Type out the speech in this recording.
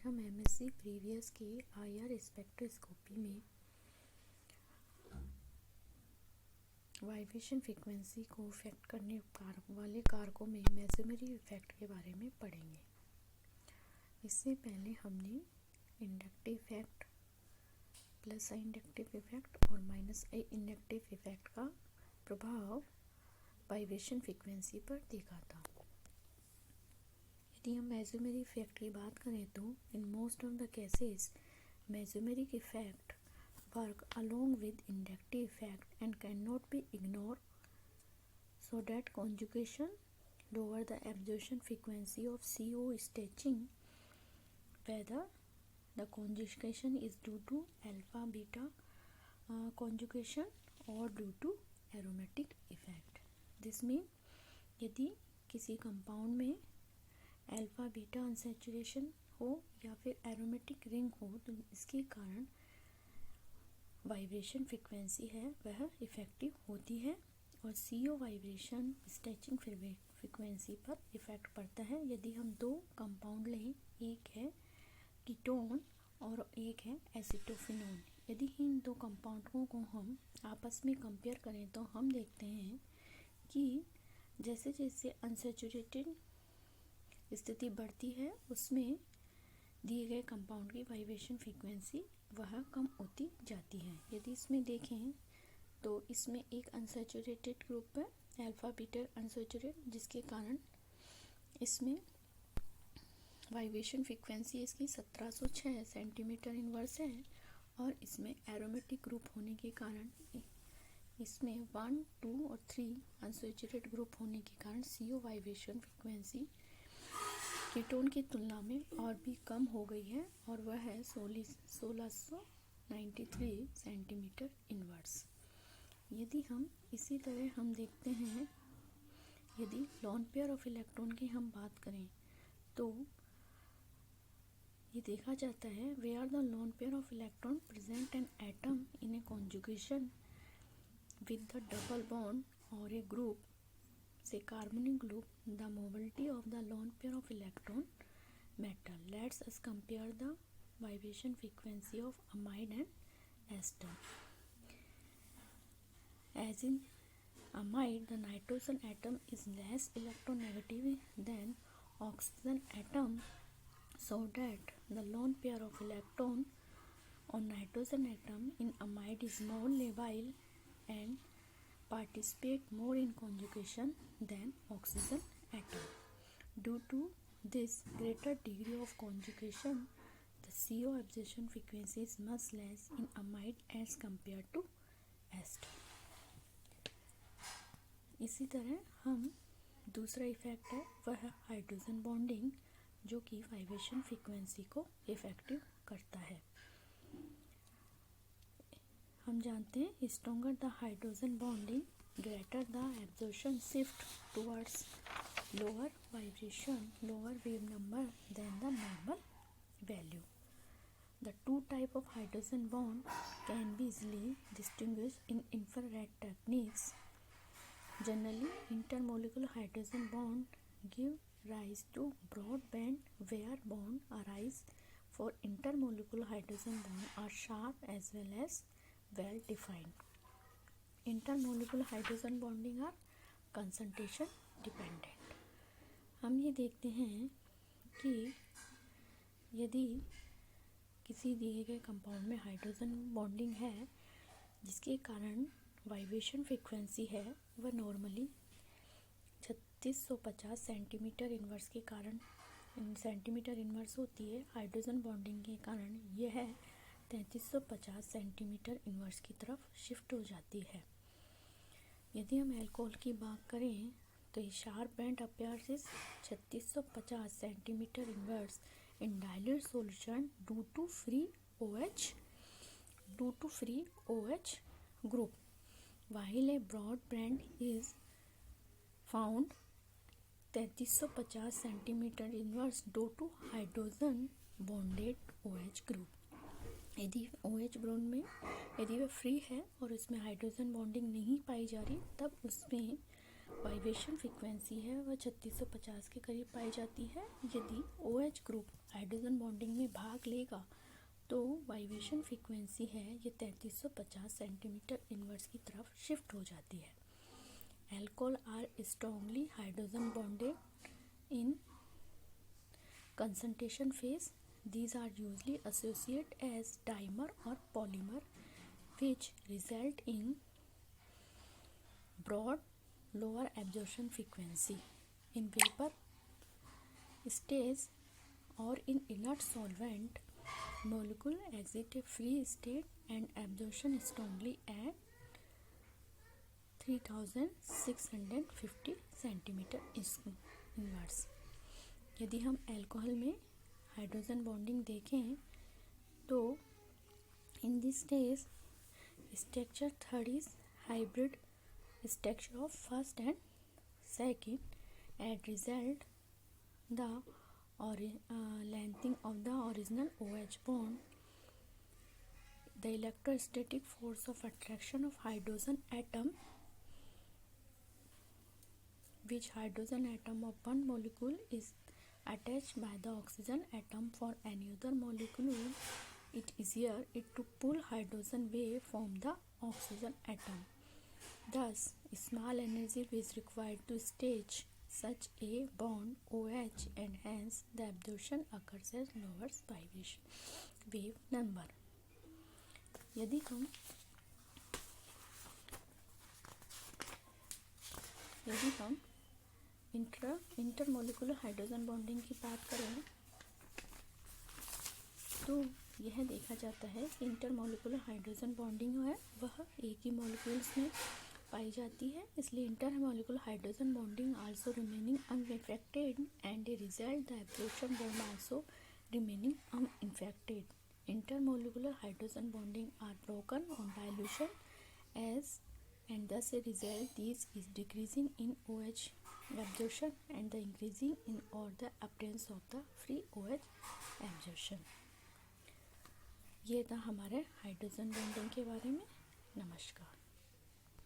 हम MSc previous के IR spectroscopy में वाइब्रेशन फ्रीक्वेंसी को इफेक्ट करने वाले कारकों में मेसोमेरी इफेक्ट के बारे में पढ़ेंगे। इससे पहले हमने इंडक्टिव इफेक्ट, प्लस आई इंडक्टिव इफेक्ट और माइनस आई इंडक्टिव इफेक्ट का प्रभाव वाइब्रेशन फ्रीक्वेंसी पर देखा था। यदि हम मेसोमेरी इफेक्ट की बात करें तो in most of the cases mesomeric effect work along with inductive effect and cannot be ignored, so that conjugation lower the absorption frequency of CO stretching, whether the conjugation is due to alpha beta conjugation or due to aromatic effect. This means यदि किसी compound में alpha beta unsaturation हो या फिर aromatic ring हो तो इसके कारण वाइब्रेशन फ्रीक्वेंसी है वह इफ़ेक्टिव होती है और CO वाइब्रेशन स्ट्रेचिंग फ्रीक्वेंसी पर इफ़ेक्ट पड़ता है। यदि हम दो कंपाउंड लें, एक है कीटोन और एक है एसिटोफिनोन, यदि इन दो कंपाउंडों को हम आपस में कंपेयर करें तो हम देखते हैं कि जैसे जैसे अनसैचुरेटेड स्थिति बढ़ती है उसमें दिए गए कंपाउंड की वाइब्रेशन फ्रीक्वेंसी वह कम होती जाती है। यदि इसमें देखें तो इसमें एक अनसैचुरेटेड ग्रुप है, अल्फा बीटा अनसैचुरेट, जिसके कारण इसमें वाइब्रेशन फ्रीक्वेंसी इसकी 1706 सेंटीमीटर इनवर्स है और इसमें एरोमेटिक ग्रुप होने के कारण इसमें 1, 2 और 3 अनसैचुरेटेड ग्रुप होने के कारण CO वाइब्रेशन फ्रीक्वेंसी कीटोन की तुलना में और भी कम हो गई है और वह है 1693 सेंटीमीटर इनवर्स। यदि हम इसी तरह हम देखते हैं, यदि लोन पेयर ऑफ इलेक्ट्रॉन की हम बात करें तो ये देखा जाता है where the lone pair of electron present an atom in a conjugation with the double bond और a group say carbonic group, the mobility of the lone pair of electron metal. Let's us compare the vibration frequency of amide and ester. As in amide, the nitrogen atom is less electronegative than oxygen atom, so that the lone pair of electron on nitrogen atom in amide is more labile and participate more in conjugation than oxygen atom. Due to this greater degree of conjugation, the CO absorption frequency is much less in amide as compared to ester. इसी तरह हम दूसरा effect है वह hydrogen bonding, जो कि vibration frequency को effective करता है। हम जानते हैं stronger the hydrogen bonding greater the absorption shift towards lower vibration, lower wave number than the normal value. The two type of hydrogen bond can be easily distinguished in infrared techniques. Generally intermolecular hydrogen bond give rise to broad band where bond arise for intermolecular hydrogen bond are sharp as well as well defined. Intermolecular hydrogen bonding are concentration dependent. हम ये देखते हैं कि यदि किसी दिए गए compound में हाइड्रोजन बॉन्डिंग है जिसके कारण वाइब्रेशन फ्रीक्वेंसी है वह नॉर्मली 3650 सेंटीमीटर इनवर्स के कारण सेंटीमीटर इनवर्स होती है। हाइड्रोजन बॉन्डिंग के कारण यह 3350 सेंटीमीटर इनवर्स की तरफ शिफ्ट हो जाती है। यदि हम अल्कोहल की बात करें तो ये sharp band appears is 3650 centimetre inverse in dilute solution due to free OH group, while a broad band is found 3350 centimetre inverse due to hydrogen bonded OH group. यदि OH बॉन्ड में यदि वह free है और उसमें hydrogen bonding नहीं पाई जा रही तब उसमें वाइब्रेशन फ्रीक्वेंसी है वह 3650 के करीब पाई जाती है। यदि OH ग्रुप हाइड्रोजन बॉन्डिंग में भाग लेगा तो वाइब्रेशन फ्रीक्वेंसी है ये 3350 सेंटीमीटर इनवर्स की तरफ शिफ्ट हो जाती है। Alcohol are strongly hydrogen bonded in concentration phase. These are usually associated as dimer or polymer, which result in broad lower absorption frequency. In vapor stage or in inert solvent, molecule exit a free state and absorption strongly at 3650 centimetre inverse. यदि हम alcohol में hydrogen bonding देखें तो in this stage structure third is hybrid structure of first and second and result the lengthening of the original OH bond. The electrostatic force of attraction of hydrogen atom, which hydrogen atom of one molecule is attached by the oxygen atom for any other molecule, it is easier to pull hydrogen away from the oxygen atom. Thus, small energy is required to stage such a bond OH, and hence the absorption occurs as lower vibration wave number. यदि हम intermolecular hydrogen bonding की बात करें तो यह देखा जाता है कि इंटरमोलिकुलर हाइड्रोजन बॉन्डिंग है वह एक ही मॉलिक्यूल्स में पाई जाती है, इसलिए intermolecular hydrogen bonding also remaining unaffected and a result the absorption bond also remaining unaffected. Intermolecular hydrogen bonding are broken on dilution and thus a result this is decreasing in OH absorption and the increasing in or the appearance of the free OH absorption. ये था हमारे hydrogen bonding के बारे में. नमस्कार.